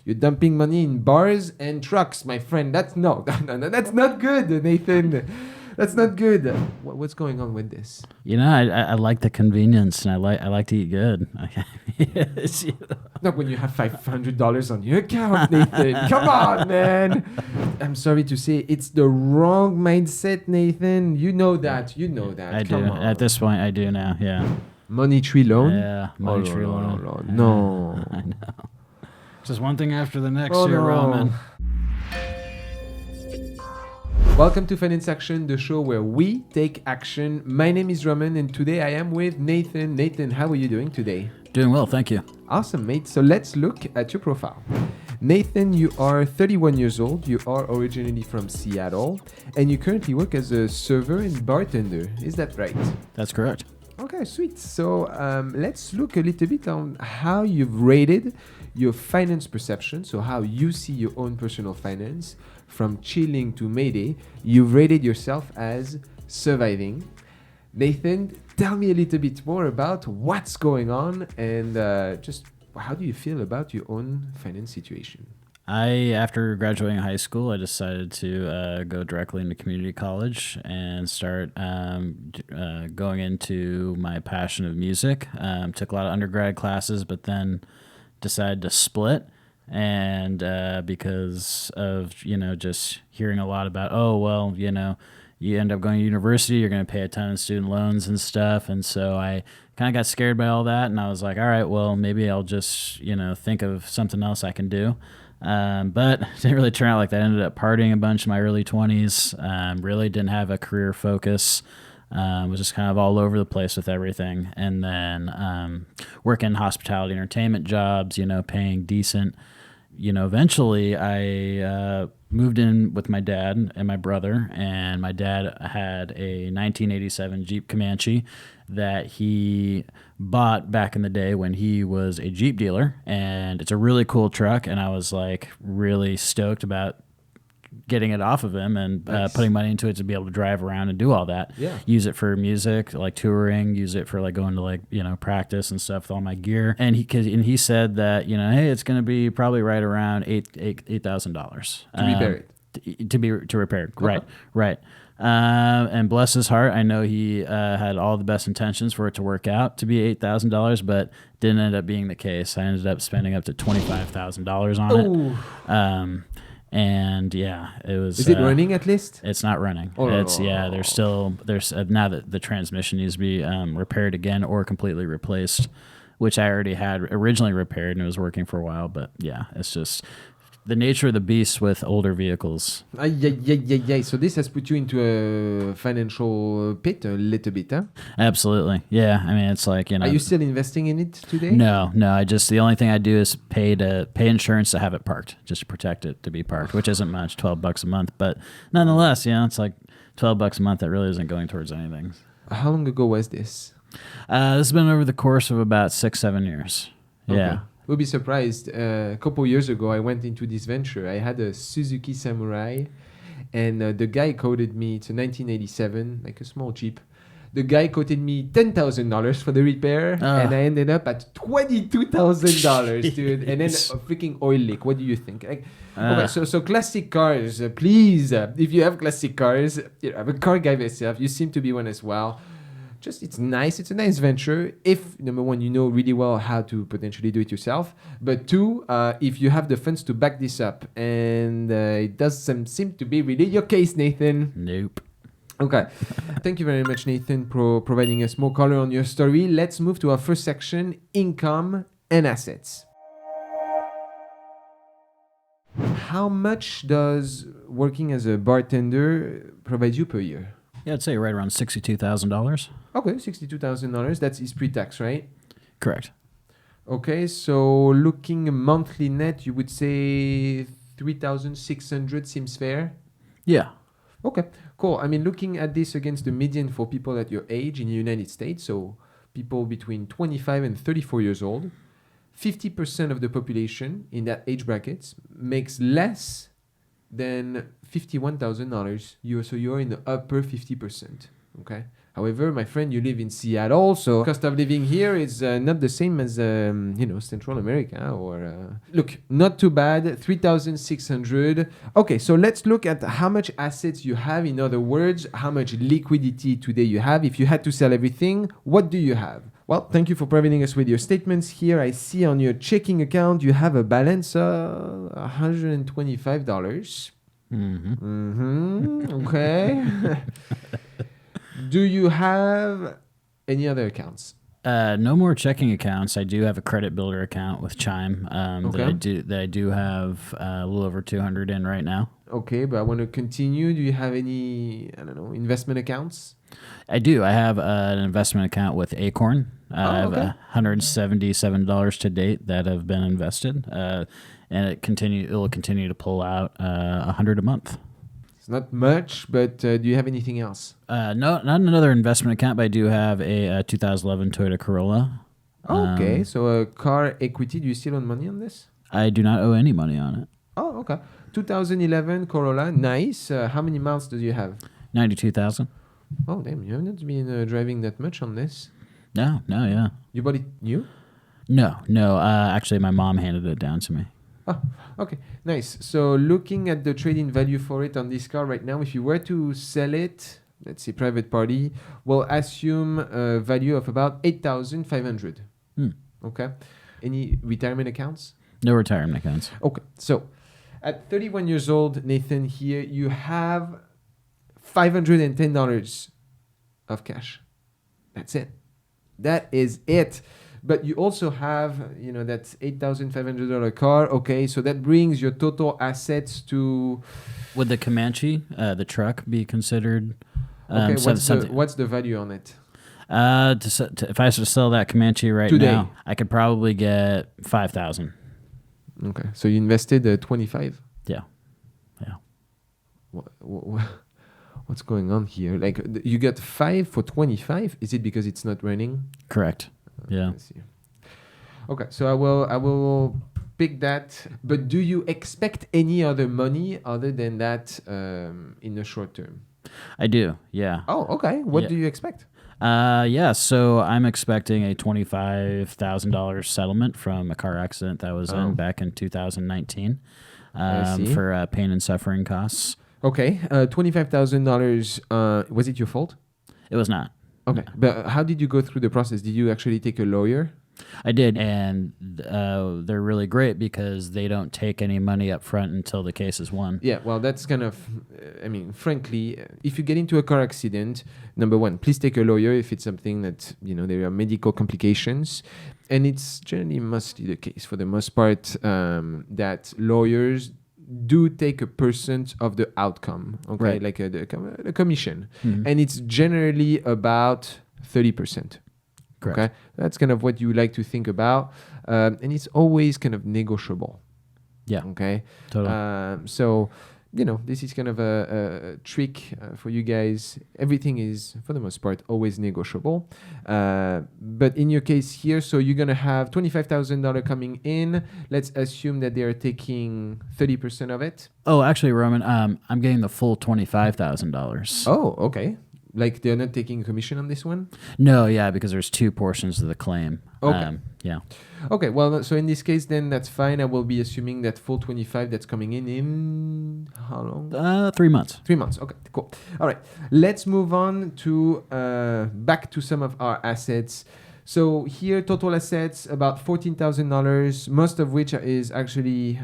You're dumping money in bars and trucks, my friend. That's no, that's not good, Nathan. That's not good. What's going on with this? You know, I like the convenience, and I like to eat good. Yes, you know. Not when you have $500 on your account, Nathan. Come on, man. I'm sorry to say, it's the wrong mindset, Nathan. You know that. I Come do. on. At this point, I do now. Yeah. Money tree loan? Yeah. Money tree loan. No. I know. Just one thing after the next Oh, here, no. Romain. Welcome to Finance Action, the show where we take action. My name is Romain, and today I am with Nathan. Nathan, how are you doing today? Doing well, thank you. Awesome, mate. So let's look at your profile. Nathan, you are 31 years old. You are originally from Seattle, and you currently work as a server and bartender. Is that right? That's correct. Okay, sweet. So let's look a little bit on how you've rated your finance perception, so how you see your own personal finance. From chilling to Mayday, you've rated yourself as surviving. Nathan, tell me a little bit more about what's going on and just how do you feel about your own finance situation? After graduating high school, I decided to go directly into community college and start going into my passion of music. Took a lot of undergrad classes, but then decided to split. And because of, just hearing a lot about, you end up going to university, you're going to pay a ton of student loans and stuff. And so I kind of got scared by all that. And I was like, all right, well, maybe I'll just, think of something else I can do. But it didn't really turn out like that. I ended up partying a bunch in my early 20s. Really didn't have a career focus. Was just kind of all over the place with everything. And then working hospitality entertainment jobs, paying decent. Eventually I moved in with my dad and my brother, and my dad had a 1987 Jeep Comanche that he bought back in the day when he was a Jeep dealer, and it's a really cool truck, and I was like really stoked about getting it off of him and Nice. putting money into it to be able to drive around and do all that. Yeah. Use it for music, like touring, use it for like going to practice and stuff with all my gear. And he said that, hey, it's going to be probably right around $8,000 To repair it. to repair it. Right. And bless his heart, I know he had all the best intentions for it to work out to be $8,000, but didn't end up being the case. I ended up spending up to $25,000 on it. And yeah, it was. Is it running at least? It's not running. Oh, It's there's now that the transmission needs to be repaired again or completely replaced, which I already had originally repaired and it was working for a while. But yeah, it's just the nature of the beast with older vehicles. Yeah. So this has put you into a financial pit a little bit, huh? Absolutely. Yeah. I mean, it's like, Are you still investing in it today? No. The only thing I do is pay insurance to have it parked, just to protect it to be parked, which isn't much, $12 a month. But nonetheless, it's like $12 a month that really isn't going towards anything. How long ago was this? This has been over the course of about 6-7 years. Okay. Yeah. You'll be surprised. A couple years ago, I went into this venture. I had a Suzuki Samurai, and the guy quoted me, it's a 1987, like a small Jeep. The guy quoted me $10,000 for the repair, and I ended up at $22,000, dude. And then a freaking oil leak. What do you think? Okay, so classic cars, please. If you have classic cars, I'm a car guy myself. You seem to be one as well. Just it's nice. It's a nice venture. If number one, you know really well how to potentially do it yourself, but two, if you have the funds to back this up, and it doesn't seem to be really your case, Nathan. Nope. Okay. Thank you very much, Nathan, for providing us more color on your story. Let's move to our first section, income and assets. How much does working as a bartender provide you per year? Yeah, I'd say right around $62,000. Okay, $62,000. That is pre-tax, right? Correct. Okay, so looking monthly net, you would say 3,600 seems fair? Yeah. Okay, cool. I mean, looking at this against the median for people at your age in the United States, so people between 25 and 34 years old, 50% of the population in that age bracket makes less than $51,000. So you're in the upper 50%. Okay. However, my friend, you live in Seattle, so cost of living here is not the same as Central America. Or look, not too bad, 3,600. Okay, so let's look at how much assets you have. In other words, how much liquidity today you have. If you had to sell everything, what do you have? Well, thank you for providing us with your statements here. I see on your checking account you have a balance of $125. Okay. Do you have any other accounts? No more checking accounts. I do have a credit builder account with Chime that I do have a little over 200 in right now. Okay, but I want to continue. Do you have any, investment accounts? I do. I have an investment account with Acorn. I have $177 to date that have been invested, and it will continue to pull out $100 a month. It's not much, but do you have anything else? No, not another investment account, but I do have a 2011 Toyota Corolla. Okay, so a car equity. Do you still own money on this? I do not owe any money on it. Oh, okay. 2011 Corolla, nice. How many miles do you have? 92,000. Oh, damn, you haven't been driving that much on this. No, yeah. You bought it new? No. Actually, my mom handed it down to me. Oh, okay, nice. So looking at the trade-in value for it on this car right now, if you were to sell it, let's say private party, we'll assume a value of about 8,500. Okay. Any retirement accounts? No retirement accounts. Okay, so at 31 years old, Nathan, here you have $510 of cash. That's it. That is it. But you also have, that $8,500 car. Okay, so that brings your total assets to... Would the Comanche, the truck, be considered... Okay, what's the value on it? If I was to sell that Comanche today, now, I could probably get $5,000. Okay, so you invested 25. Yeah. What's going on here? Like you got 5 for 25. Is it because it's not running? Correct. Yeah. Let's see. Okay, so I will pick that. But do you expect any other money other than that in the short term? I do. Yeah. Oh, okay. What do you expect? So I'm expecting a $25,000 settlement from a car accident that was in back in 2019 for pain and suffering costs. Okay, $25,000. Was it your fault? It was not. Okay, but how did you go through the process? Did you actually take a lawyer? I did, and they're really great because they don't take any money up front until the case is won. Yeah, well, that's kind of, frankly, if you get into a car accident, number one, please take a lawyer if it's something that, there are medical complications. And it's generally mostly the case for the most part that lawyers do take a percent of the outcome, okay, right. Like the commission. And it's generally about 30%. Correct. Okay, that's kind of what you like to think about, and it's always kind of negotiable. Yeah. Okay. Totally. So, this is kind of a trick for you guys. Everything is, for the most part, always negotiable. But in your case here, so you're gonna have $25,000 coming in. Let's assume that they are taking 30% of it. Oh, actually, Roman, I'm getting the full $25,000. Oh, okay. Like they're not taking a commission on this one? No, yeah, because there's two portions of the claim. Okay. Yeah. Okay, well, so in this case, then that's fine. I will be assuming that full 25 that's coming in how long? 3 months. 3 months. Okay, cool. All right, let's move on to back to some of our assets. So here, total assets, about $14,000, most of which is actually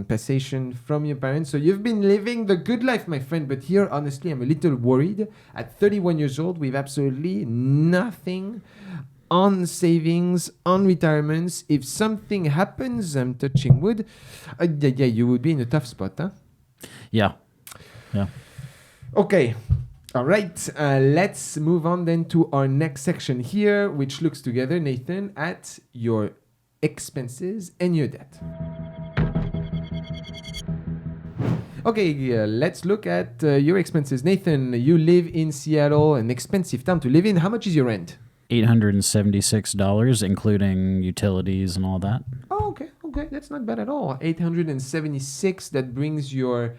passation from your parents. So you've been living the good life, my friend. But here, honestly, I'm a little worried. At 31 years old, we have absolutely nothing on savings, on retirements. If something happens, I'm touching wood, you would be in a tough spot, huh? Yeah. Okay. All right, let's move on then to our next section here, which looks together, Nathan, at your expenses and your debt. Okay, let's look at your expenses. Nathan, you live in Seattle, an expensive town to live in. How much is your rent? $876, including utilities and all that. Oh, okay, that's not bad at all. $876, that brings your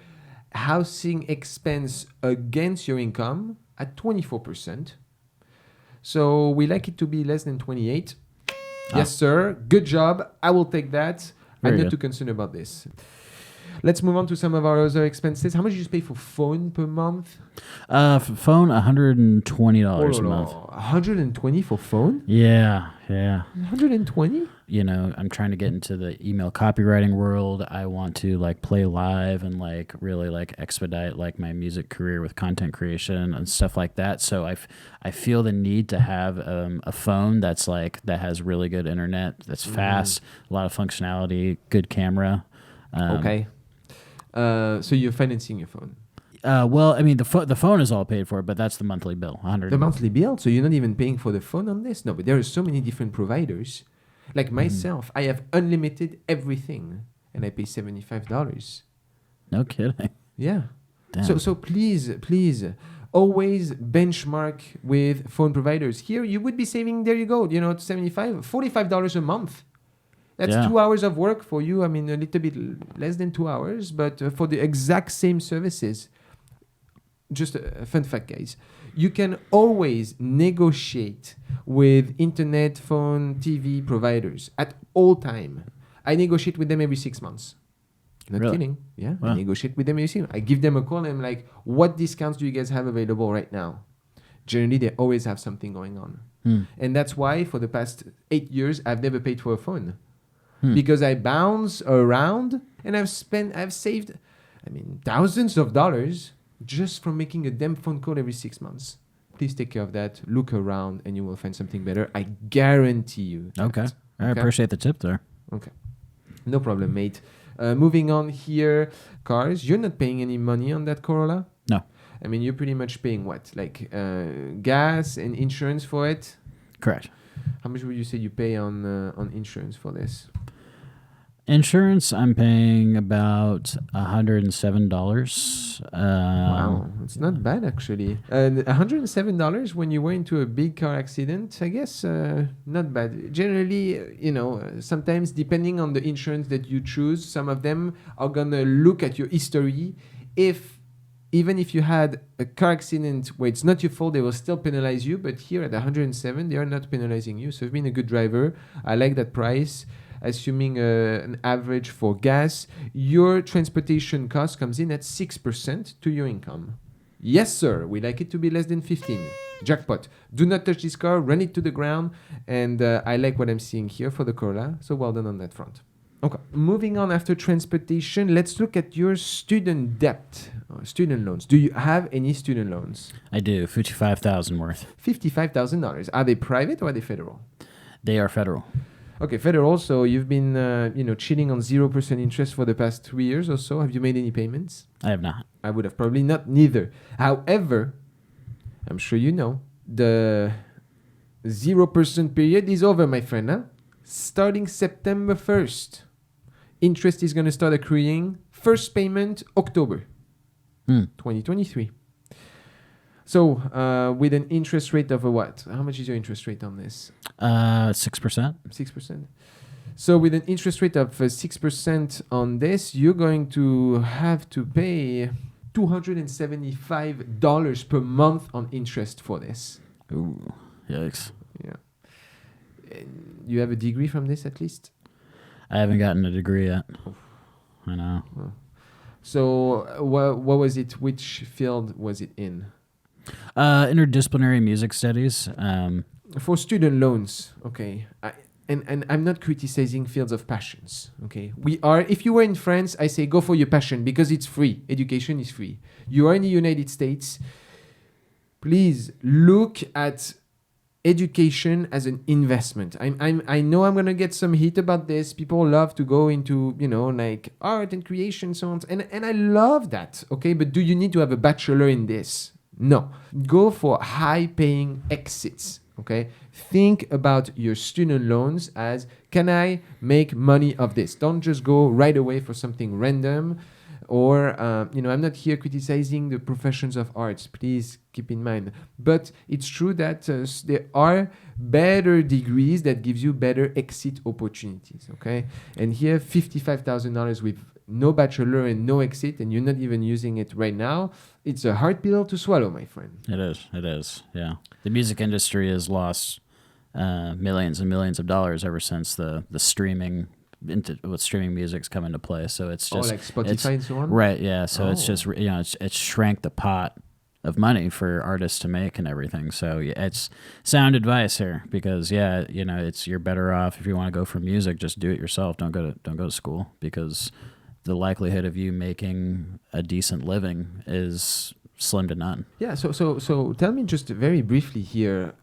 housing expense against your income at 24%. So we like it to be less than 28. Yes, sir. Good job. I will take that. I'm not too concerned about this. Let's move on to some of our other expenses. How much do you pay for phone per month? Phone, $120 a month. 120 for phone? Yeah. 120? You know, I'm trying to get into the email copywriting world. I want to like play live and like really like expedite like my music career with content creation and stuff like that. So I feel the need to have a phone that's like that has really good internet, that's fast, a lot of functionality, good camera. Okay. So you're financing your phone? Well, I mean, the phone is all paid for, but that's the monthly bill. The monthly bill? So you're not even paying for the phone on this? No, but there are so many different providers. Like myself, I have unlimited everything, and I pay $75. No kidding. Yeah. Damn. So please, always benchmark with phone providers. Here, you would be saving, there you go, $45 a month. That's 2 hours of work for you. I mean, a little bit less than 2 hours, but for the exact same services. Just a fun fact, guys. You can always negotiate with internet, phone, TV providers at all time. I negotiate with them every 6 months. Not kidding. Yeah, wow. I negotiate with them every 6 months. I give them a call and I'm like, what discounts do you guys have available right now? Generally, they always have something going on. And that's why for the past 8 years, I've never paid for a phone. Because I bounce around and I've saved, thousands of dollars just from making a damn phone call every 6 months. Please take care of that. Look around and you will find something better. I guarantee you. Okay. I appreciate the tip there. Okay. No problem, mate. Moving on here. Cars. You're not paying any money on that Corolla? No. I mean, you're pretty much paying what? Like gas and insurance for it? Correct. How much would you say you pay on insurance for this? Insurance, I'm paying about $107. Wow, it's not bad actually. $107 when you were into a big car accident, I guess not bad. Generally, sometimes depending on the insurance that you choose, some of them are gonna look at your history. Even if you had a car accident where it's not your fault, they will still penalize you. But here at 107, they are not penalizing you. So you've been a good driver. I like that price. Assuming an average for gas, your transportation cost comes in at 6% to your income. Yes, sir. We like it to be less than 15. Jackpot. Do not touch this car. Run it to the ground. And I like what I'm seeing here for the Corolla. So well done on that front. Okay. Moving on after transportation, let's look at your student debt. Student loans. Do you have any student loans? I do. $55,000 worth. $55,000. Are they private or are they federal? They are federal. Okay, federal. So you've been, chilling on 0% interest for the past 3 years or so. Have you made any payments? I have not. I would have probably not neither. However, I'm sure you know, the 0% period is over, my friend. Huh? Starting September 1st, interest is going to start accruing. First payment, October 2023. So, with an interest rate of what? How much is your interest rate on this? 6%. 6%. So, with an interest rate of 6% on this, you're going to have to pay $275 per month on interest for this. Ooh, yikes. Yeah. You have a degree from this at least? I haven't gotten a degree yet. I know. Oh. So, what was it? Which field was it in? Interdisciplinary music studies. For student loans, okay. And I'm not criticizing fields of passions, okay. If you were in France, I say go for your passion because it's free. Education is free. You are in the United States. Please look at education as an investment. I know I'm gonna get some heat about this. People love to go into like art and creation, so on, and I love that, okay. But do you need to have a bachelor in this? No. Go for high-paying exits, okay? Think about your student loans as, can I make money of this? Don't just go right away for something random. Or, I'm not here criticizing the professions of arts. Please keep in mind. But it's true that there are better degrees that gives you better exit opportunities, okay? And here, $55,000 with no bachelor and no exit, and you're not even using it right now, it's a hard pill to swallow, my friend. It is, yeah. The music industry has lost millions and millions of dollars ever since the streaming with streaming music's come into play. So it's just like Spotify and so on. Right, yeah. So it's just it's shrank the pot of money for artists to make and everything. So yeah, it's sound advice here because you're better off if you want to go for music, just do it yourself. Don't go to school because the likelihood of you making a decent living is slim to none. Yeah. So tell me just very briefly here.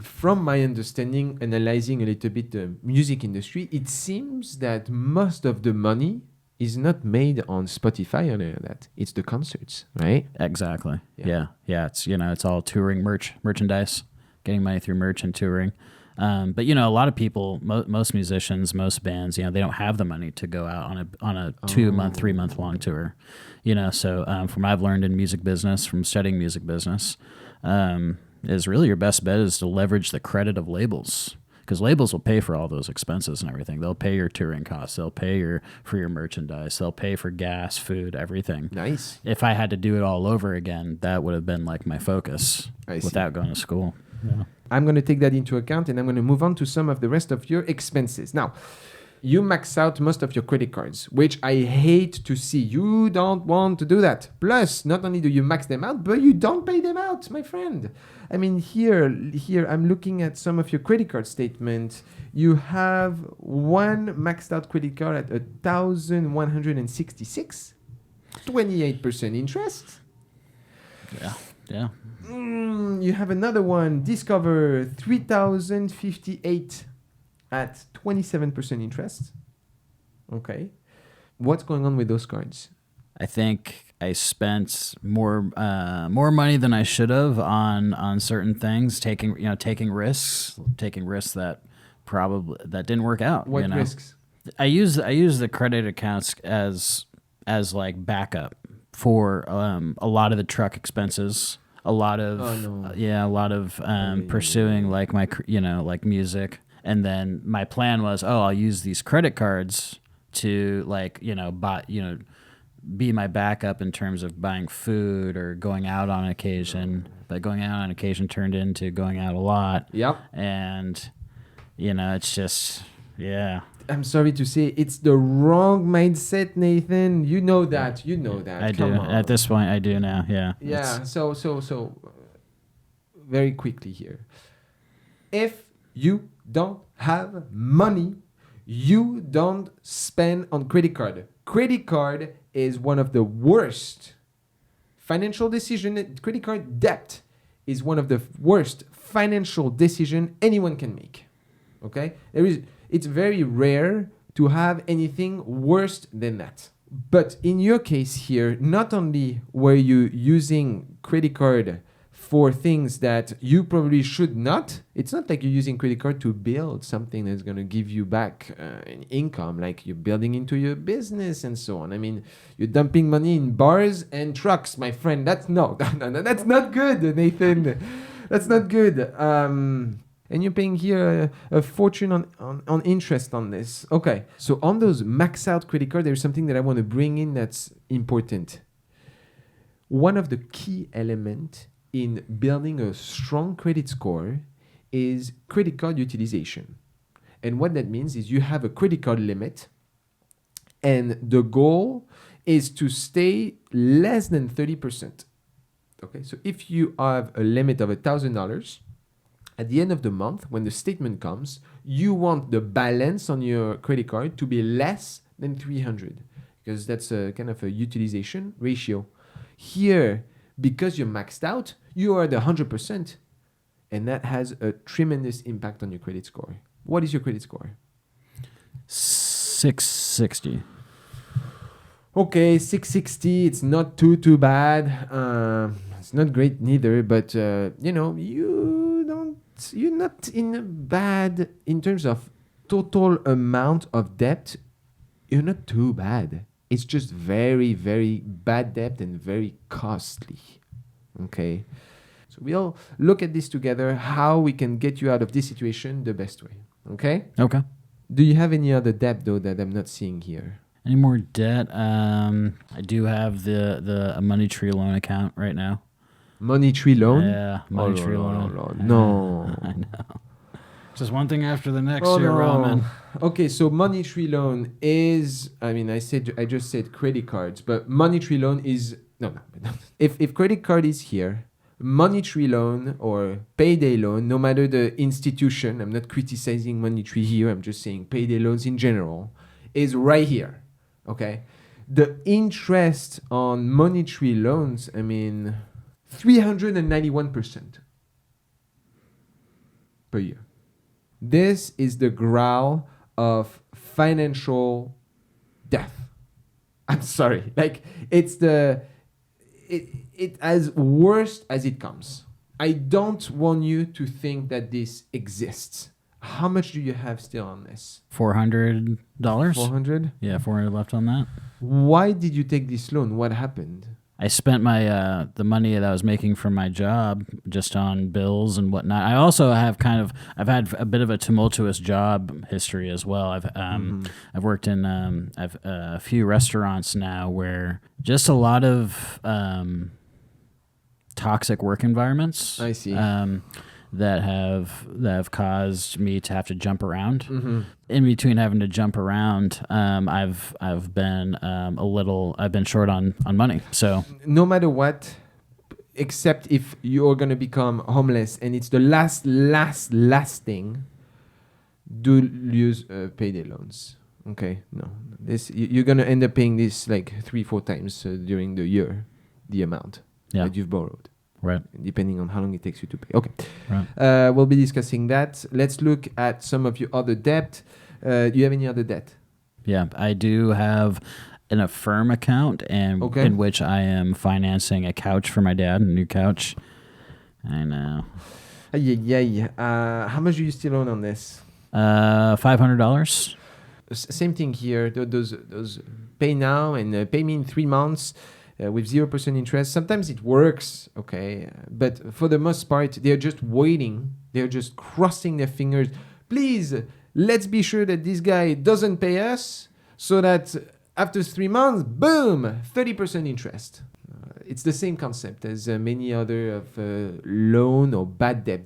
From my understanding, analyzing a little bit the music industry, it seems that most of the money is not made on Spotify or any of that. It's the concerts, right? Exactly. Yeah. It's all touring merchandise, getting money through merch and touring. But a lot of people, most musicians, most bands, they don't have the money to go out on a 2-month, 3-month long tour. So from what I've learned in music business, from studying music business, is really your best bet is to leverage the credit of labels. Because labels will pay for all those expenses and everything. They'll pay your touring costs. They'll pay for your merchandise. They'll pay for gas, food, everything. Nice. If I had to do it all over again, that would have been like my focus without going to school. Yeah. I'm going to take that into account, and I'm going to move on to some of the rest of your expenses. Now, you max out most of your credit cards, which I hate to see. You don't want to do that. Plus, not only do you max them out, but you don't pay them out, my friend. I mean, here I'm looking at some of your credit card statement. You have one maxed out credit card at 1,166, 28% interest. Yeah. You have another one, Discover, 3,058 at 27% interest. Okay. What's going on with those cards? I think I spent more money than I should have on certain things, taking risks that didn't work out. What risks? I use the credit accounts as like backup for a lot of the truck expenses, a lot of pursuing like my like music, and then my plan was I'll use these credit cards to be my backup in terms of buying food or going out on occasion. But going out on occasion turned into going out a lot. Yep. And, it's just, yeah. I'm sorry to say, it's the wrong mindset, Nathan. You know that. I do. At this point, I do now, yeah. Yeah, so very quickly here. If you don't have money, you don't spend on credit card. Credit card is one of the worst financial decision. Credit card debt is one of the worst financial decision anyone can make. Okay? It's very rare to have anything worse than that. But in your case here, not only were you using credit card for things that you probably should not. It's not like you're using credit card to build something that's going to give you back an income, like you're building into your business and so on. I mean, you're dumping money in bars and trucks, my friend. That's not good, Nathan. That's not good. And you're paying here a fortune on interest on this. Okay, so on those max out credit card, there's something that I want to bring in that's important. One of the key elements in building a strong credit score is credit card utilization. And what that means is you have a credit card limit, and the goal is to stay less than 30%. Okay, so if you have a limit of $1,000, at the end of the month, when the statement comes, you want the balance on your credit card to be less than 300, because that's a kind of a utilization ratio. Here, because you're maxed out, you are at 100%, and that has a tremendous impact on your credit score. What is your credit score? 660. Okay, 660. It's not too bad. It's not great neither, but you're not in a bad in terms of total amount of debt. You're not too bad. It's just very, very bad debt and very costly. Okay. So we'll look at this together, how we can get you out of this situation the best way. Okay? Okay. Do you have any other debt, though, that I'm not seeing here? Any more debt? I do have the Money Tree loan account right now. Money Tree loan? Yeah, Money Tree loan. No. I know. Just one thing after the next Oh, here, no. Romain. Okay, so Money Tree loan is, I just said credit cards, but Money Tree loan is, no. If credit card is here, Money Tree loan or payday loan, no matter the institution, I'm not criticizing Money Tree here, I'm just saying payday loans in general, is right here, okay? The interest on Money Tree loans, 391% per year. This is the growl of financial death. I'm sorry. Like, it's it as worst as it comes. I don't want you to think that this exists. How much do you have still on this? $400. 400? Yeah, 400 left on that. Why did you take this loan? What happened? I spent my the money that I was making from my job just on bills and whatnot. I also have I've had a bit of a tumultuous job history as well. I've worked in a few restaurants now where just a lot of toxic work environments. I see. That have caused me to have to jump around. Mm-hmm. In between having to jump around, I've been short on money. So no matter what, except if you're gonna become homeless and it's the last thing, do use payday loans. Okay, no, this you're gonna end up paying this like 3-4 times during the year, the amount that you've borrowed. Right. Depending on how long it takes you to pay. Okay. Right. We'll be discussing that. Let's look at some of your other debt. Do you have any other debt? Yeah, I do have an Affirm account in which I am financing a couch for my dad, a new couch. I know. How much do you still own on this? $500. Same thing here. Those pay now and pay me in 3 months. With 0% interest. Sometimes it works, okay, but for the most part, they're just waiting. They're just crossing their fingers. Please, let's be sure that this guy doesn't pay us so that after 3 months, boom, 30% interest. It's the same concept as many other of loan or bad debt.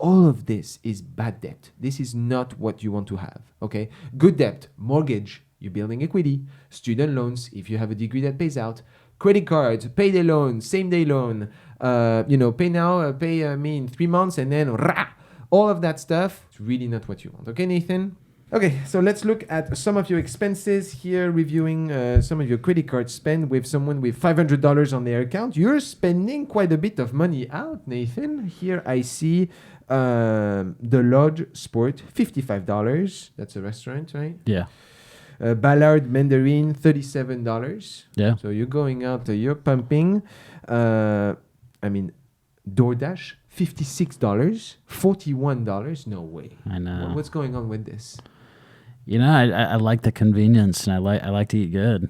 All of this is bad debt. This is not what you want to have, okay? Good debt, mortgage, you're building equity, student loans, if you have a degree that pays out, credit cards, payday loan, same day loan, pay now, pay me in 3 months, and then all of that stuff. It's really not what you want. Okay, Nathan? Okay, so let's look at some of your expenses here, reviewing some of your credit card spend with someone with $500 on their account. You're spending quite a bit of money out, Nathan. Here I see the Lodge Sport, $55. That's a restaurant, right? Yeah. Ballard Mandarin, $37. Yeah. So you're going out, you're pumping. DoorDash, $56, $41. No way. I know. What's going on with this? I like the convenience, and I like to eat good.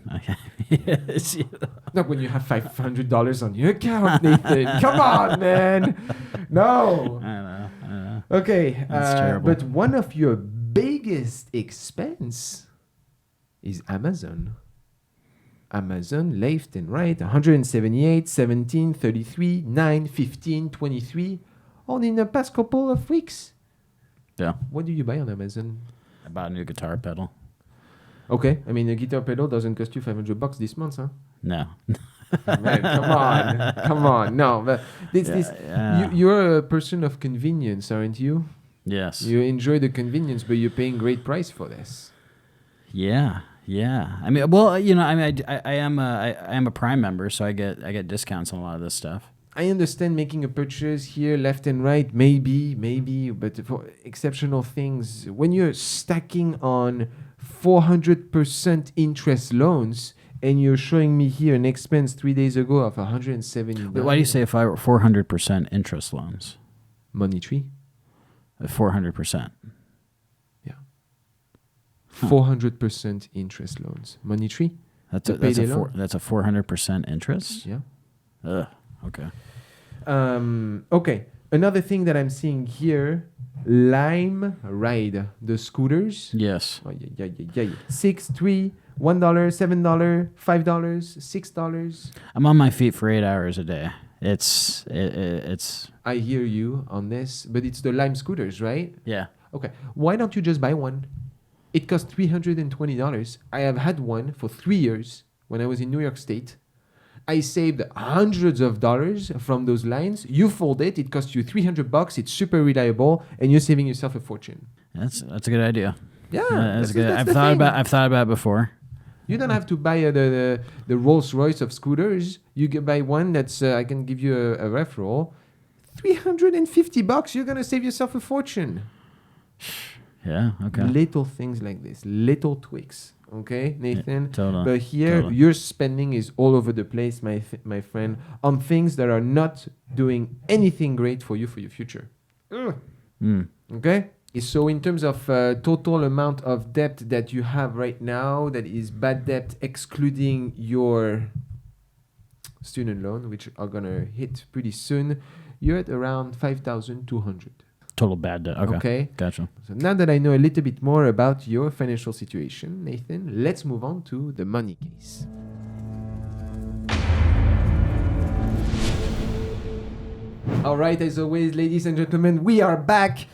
Not when you have $500 on your account, Nathan. Come on, man. No. I know. Okay. That's terrible. But one of your biggest expense is Amazon. Amazon, left and right, 178, 17, 33, 9, 15, 23, all in the past couple of weeks. Yeah. What do you buy on Amazon? I bought a new guitar pedal. Okay, a guitar pedal doesn't cost you $500 this month, huh? No. Man, come on. No, but you're a person of convenience, aren't you? Yes. You enjoy the convenience, but you're paying great price for this. Yeah. I am a Prime member, so I get discounts on a lot of this stuff. I understand making a purchase here, left and right, maybe, but for exceptional things, when you're stacking on 400% interest loans, and you're showing me here an expense 3 days ago of $170. Why do you say if I were 400% interest loans? Money Tree? 400%. Yeah. 400% interest loans. Money Tree? That's a 400% interest? Yeah. Ugh. Okay. Okay. Another thing that I'm seeing here, Lime Ride, the scooters. Yes. Oh, yeah. 6, 3, $1, $7, $5, $6. I'm on my feet for 8 hours a day. It's I hear you on this, but it's the Lime scooters, right? yeah. Okay. Why don't you just buy one? It costs $320. I have had one for 3 years when I was in New York State. I saved hundreds of dollars from those lines. You fold it, it costs you $300. It's super reliable, and you're saving yourself a fortune. That's a good idea. Yeah, That's good. that's I've the thought thing. about it before. You don't have to buy the Rolls Royce of scooters. You can buy one that's I can give you a referral. $350. You're gonna save yourself a fortune. Yeah. Okay. Little things like this, little tweaks. Okay, Nathan. Yeah, totally. But here, your spending is all over the place, my friend, on things that are not doing anything great for you for your future. Okay. So in terms of total amount of debt that you have right now, that is bad debt excluding your student loan, which are gonna hit pretty soon, you're at around 5,200. Total bad debt. Okay. Gotcha. So now that I know a little bit more about your financial situation, Nathan, let's move on to the money case. All right, as always, ladies and gentlemen, we are back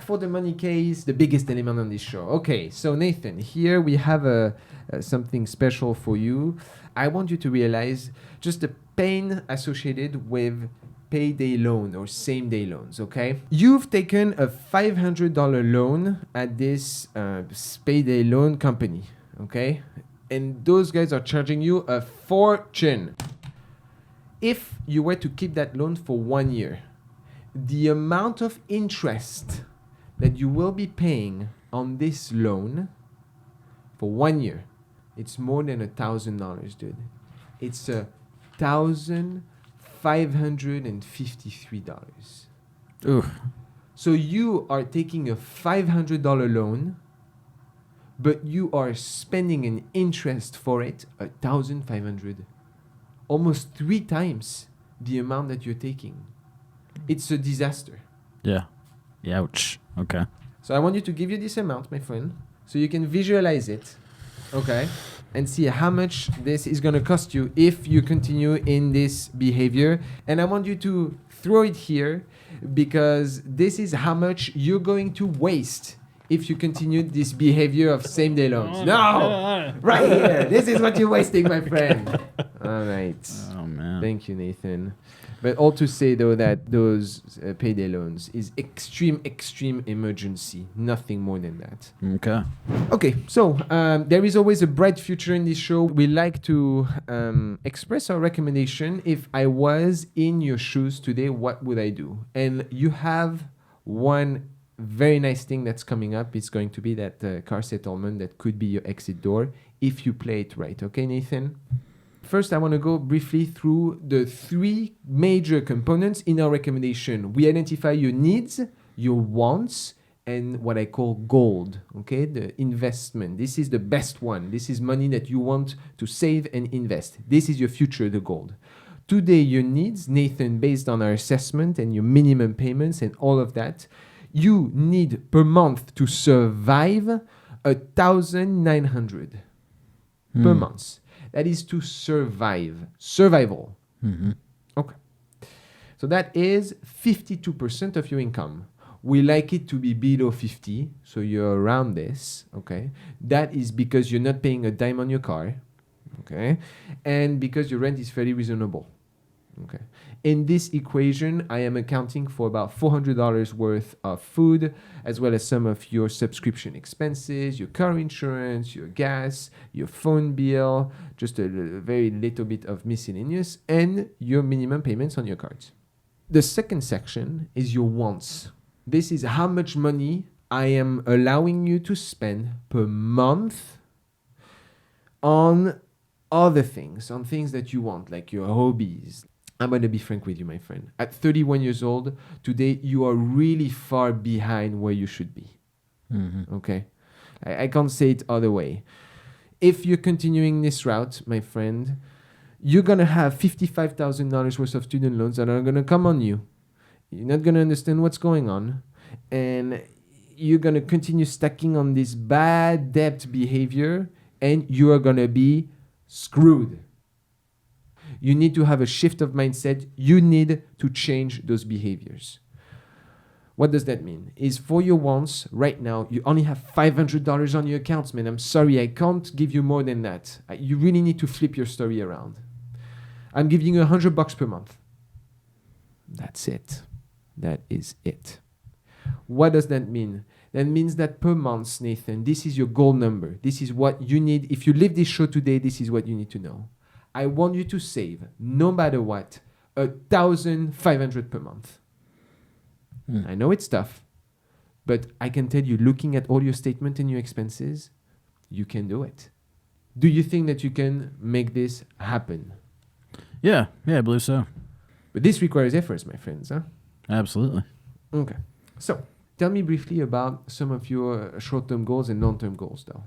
for the money case, the biggest element on this show. Okay, so Nathan, here we have something special for you. I want you to realize just the pain associated with payday loan or same day loans, okay? You've taken a $500 loan at this payday loan company, okay? And those guys are charging you a fortune. If you were to keep that loan for 1 year, the amount of interest that you will be paying on this loan for 1 year, it's more than $1,000, dude. It's $1,553. Ooh. So you are taking a $500 loan, but you are spending an interest for it, $1,500. Almost 3 times the amount that you're taking. It's a disaster. Yeah. Ouch. Okay. So I want you to give you this amount, my friend, so you can visualize it, okay, and see how much this is going to cost you if you continue in this behavior. And I want you to throw it here because this is how much you're going to waste if you continue this behavior of same-day loans. No! Right here. This is what you're wasting, my friend. All right. Oh, man. Thank you, Nathan. But all to say, though, that those payday loans is extreme emergency. Nothing more than that. Okay. Okay, so there is always a bright future in this show. We like to express our recommendation. If I was in your shoes today, what would I do? And you have one very nice thing that's coming up. It's going to be that car settlement that could be your exit door if you play it right. Okay, Nathan? First, I want to go briefly through the 3 major components in our recommendation. We identify your needs, your wants, and what I call gold, okay? The investment. This is the best one. This is money that you want to save and invest. This is your future, the gold. Today, your needs, Nathan, based on our assessment and your minimum payments and all of that, you need per month to survive $1,900 per month. That is to survive. Survival. Mm-hmm. Okay. So that is 52% of your income. We like it to be below 50, so you're around this, okay? That is because you're not paying a dime on your car, okay? And because your rent is fairly reasonable, okay? In this equation, I am accounting for about $400 worth of food, as well as some of your subscription expenses, your car insurance, your gas, your phone bill, just a very little bit of miscellaneous, and your minimum payments on your cards. The second section is your wants. This is how much money I am allowing you to spend per month on other things, on things that you want, like your hobbies. I'm going to be frank with you, my friend. At 31 years old, today, you are really far behind where you should be. Mm-hmm. Okay? I can't say it other way. If you're continuing this route, my friend, you're going to have $55,000 worth of student loans that are going to come on you. You're not going to understand what's going on. And you're going to continue stacking on this bad debt behavior, and you are going to be screwed. You need to have a shift of mindset. You need to change those behaviors. What does that mean? Is for your wants, right now, you only have $500 on your accounts, man. I'm sorry, I can't give you more than that. You really need to flip your story around. I'm giving you $100 per month. That's it. That is it. What does that mean? That means that per month, Nathan, this is your goal number. This is what you need. If you leave this show today, this is what you need to know. I want you to save, no matter what, $1,500 per month. I know it's tough, but I can tell you, looking at all your statement and your expenses, you can do it. Do you think that you can make this happen? Yeah, I believe so. But this requires efforts, my friends, huh? Absolutely. Okay. So, tell me briefly about some of your short-term goals and long-term goals, though.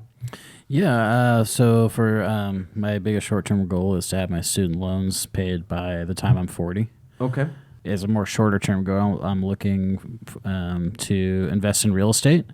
Yeah, so for my biggest short-term goal is to have my student loans paid by the time I'm 40. Okay. As a more shorter-term goal, I'm looking to invest in real estate,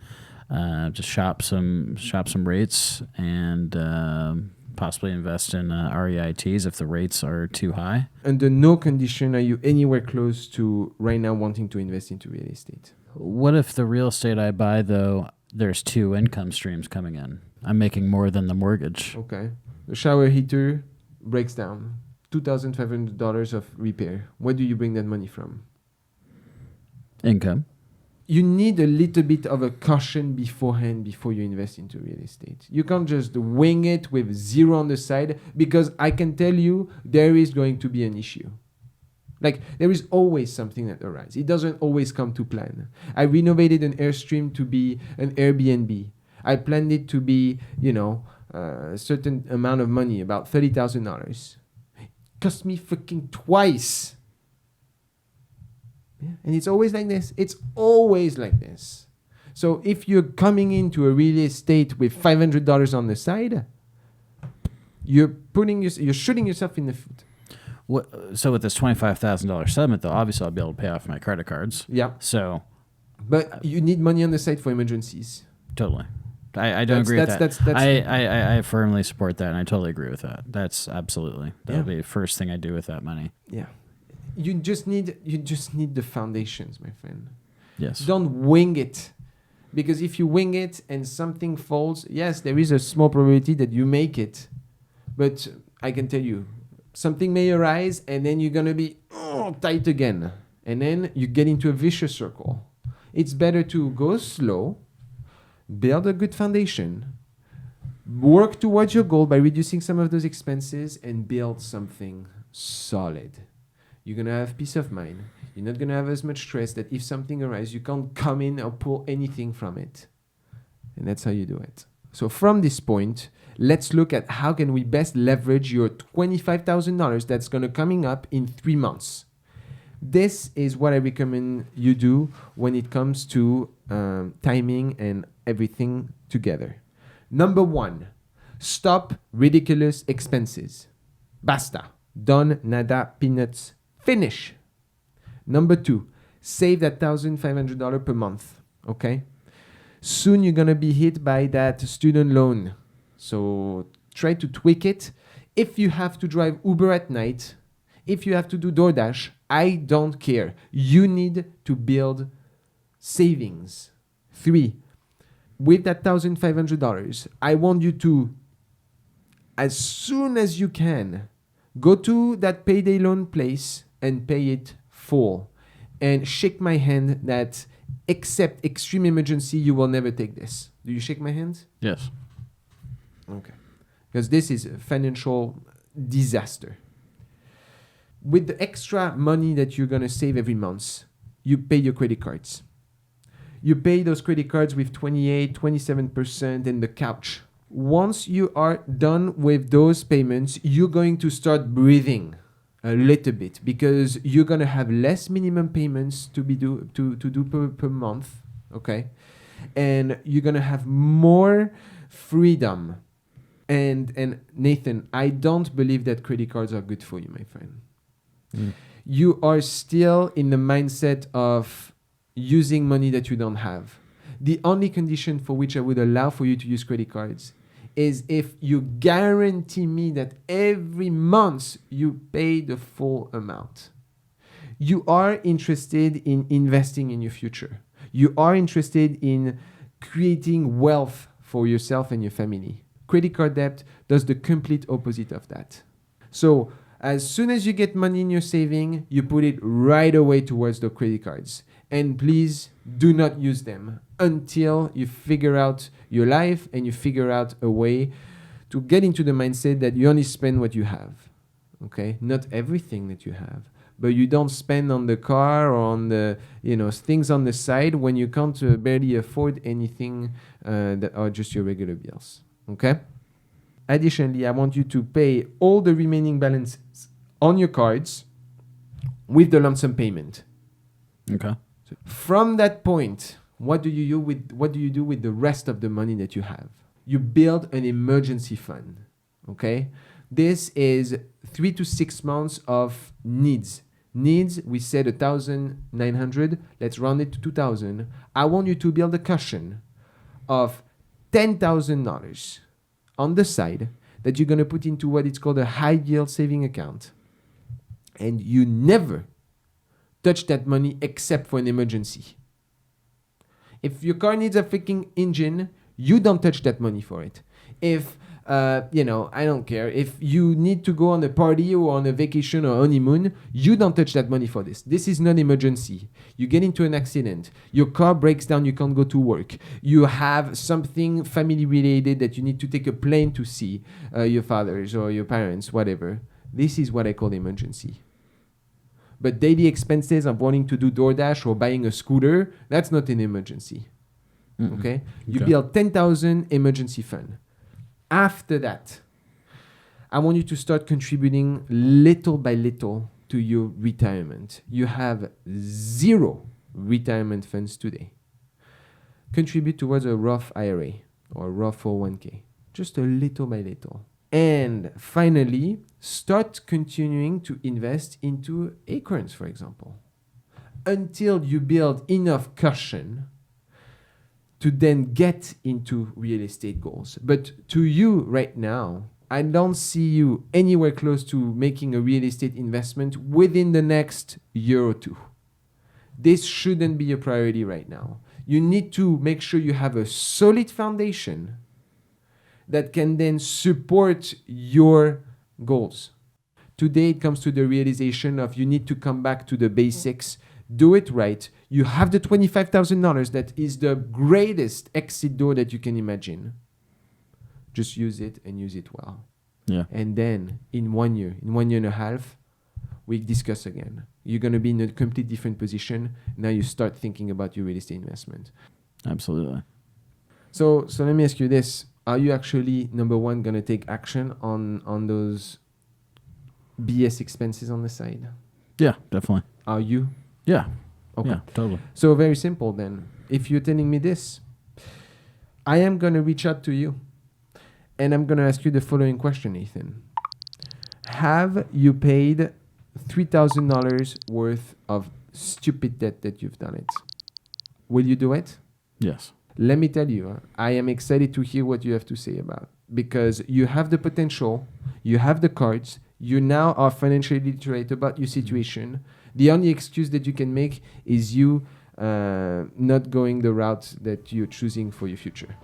just shop some rates, and possibly invest in REITs if the rates are too high. Under no condition are you anywhere close to right now wanting to invest into real estate. What if the real estate I buy, though, there's 2 income streams coming in? I'm making more than the mortgage. Okay. The shower heater breaks down. $2,500 of repair. Where do you bring that money from? Income. You need a little bit of a caution beforehand before you invest into real estate. You can't just wing it with zero on the side, because I can tell you there is going to be an issue. Like, there is always something that arises. It doesn't always come to plan. I renovated an Airstream to be an Airbnb. I planned it to be, a certain amount of money, about $30,000. Cost me freaking twice. Yeah? And it's always like this. It's always like this. So if you're coming into a real estate with $500 on the side, you're shooting yourself in the foot. So with this $25,000 settlement, though, obviously I'll be able to pay off my credit cards. Yeah. So, but you need money on the side for emergencies. Totally. I don't agree with that. I firmly support that, and I totally agree with that. That's absolutely. That'll be the first thing I do with that money. Yeah. You just need the foundations, my friend. Yes. Don't wing it. Because if you wing it and something falls, yes, there is a small probability that you make it. But I can tell you, something may arise, and then you're going to be tight again. And then you get into a vicious circle. It's better to go slow, build a good foundation, work towards your goal by reducing some of those expenses, and build something solid. You're going to have peace of mind. You're not going to have as much stress that if something arises, you can't come in or pull anything from it. And that's how you do it. So from this point, let's look at how can we best leverage your $25,000 that's going to coming up in 3 months. This is what I recommend you do when it comes to timing and everything together. Number 1, stop ridiculous expenses. Basta. Done, nada, peanuts, finish. Number 2, save that $1,500 per month. Okay? Soon you're going to be hit by that student loan. So try to tweak it. If you have to drive Uber at night, if you have to do DoorDash, I don't care. You need to build savings. 3, with that $1,500, I want you to, as soon as you can, go to that payday loan place and pay it full. And shake my hand that, except extreme emergency, you will never take this. Do you shake my hand? Yes. Okay. Because this is a financial disaster. With the extra money that you're going to save every month, you pay your credit cards. You pay those credit cards with 28, 27% and the couch. Once you are done with those payments, you're going to start breathing a little bit, because you're going to have less minimum payments to do per month, okay? And you're going to have more freedom. And Nathan, I don't believe that credit cards are good for you, my friend. you are still in the mindset of using money that you don't have. The only condition for which I would allow for you to use credit cards is if you guarantee me that every month you pay the full amount. You are interested in investing in your future. You are interested in creating wealth for yourself and your family. Credit card debt does the complete opposite of that. So as soon as you get money in your saving, you put it right away towards the credit cards. And please do not use them until you figure out your life and you figure out a way to get into the mindset that you only spend what you have. Okay? Not everything that you have. But you don't spend on the car or on the things on the side when you can't barely afford anything that are just your regular bills. Okay? Additionally, I want you to pay all the remaining balances on your cards with the lump sum payment. Okay. So from that point, what do you do with the rest of the money that you have? You build an emergency fund. Okay? This is 3 to 6 months of needs. Needs, we said 1,900. Let's round it to 2,000. I want you to build a cushion of $10,000 on the side that you're going to put into what is called a high yield saving account. And you never touch that money except for an emergency. If your car needs a freaking engine, you don't touch that money for it. If I don't care. If you need to go on a party or on a vacation or honeymoon, you don't touch that money for this. This is not emergency. You get into an accident. Your car breaks down. You can't go to work. You have something family related that you need to take a plane to see your fathers or your parents, whatever. This is what I call emergency. But daily expenses of wanting to do DoorDash or buying a scooter, that's not an emergency. Mm-mm. Okay? You build 10,000 emergency fund. After that, I want you to start contributing little by little to your retirement. You have 0 retirement funds today. Contribute towards a Roth IRA or Roth 401k, just a little by little. And finally, start continuing to invest into acorns, for example, until you build enough cushion to then get into real estate goals. But to you right now, I don't see you anywhere close to making a real estate investment within the next year or two. This shouldn't be a priority right now. You need to make sure you have a solid foundation that can then support your goals. Today, it comes to the realization of you need to come back to the basics. Do it right. You have the $25,000 that is the greatest exit door that you can imagine. Just use it and use it well. Yeah. And then in 1 year and a half, we discuss again. You're going to be in a completely different position. Now you start thinking about your real estate investment. Absolutely. So let me ask you this. Are you actually, number one, going to take action on those BS expenses on the side? Yeah, definitely. Are you? Yeah. Okay. Yeah, totally. So very simple then. If you're telling me this, I am going to reach out to you and I'm going to ask you the following question, Ethan. Have you paid $3,000 worth of stupid debt that you've done it? Will you do it? Yes. Let me tell you, I am excited to hear what you have to say about, because you have the potential, you have the cards, you now are financially literate about your situation. The only excuse that you can make is you not going the route that you're choosing for your future.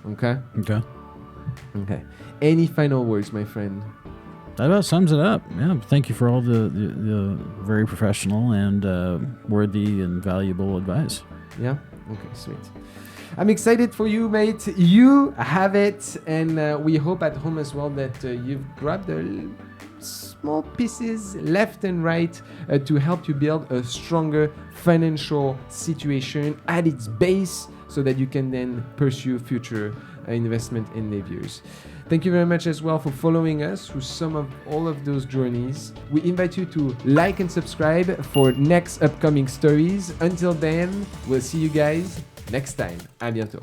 Okay? Okay. Any final words, my friend? That about sums it up. Yeah. Thank you for all the very professional and worthy and valuable advice. Yeah? Okay, sweet. I'm excited for you, mate. You have it. And we hope at home as well that you've grabbed the small pieces left and right to help you build a stronger financial situation at its base so that you can then pursue future investment endeavors. Thank you very much as well for following us through all of those journeys. We invite you to like and subscribe for next upcoming stories. Until then, we'll see you guys next time. À bientôt.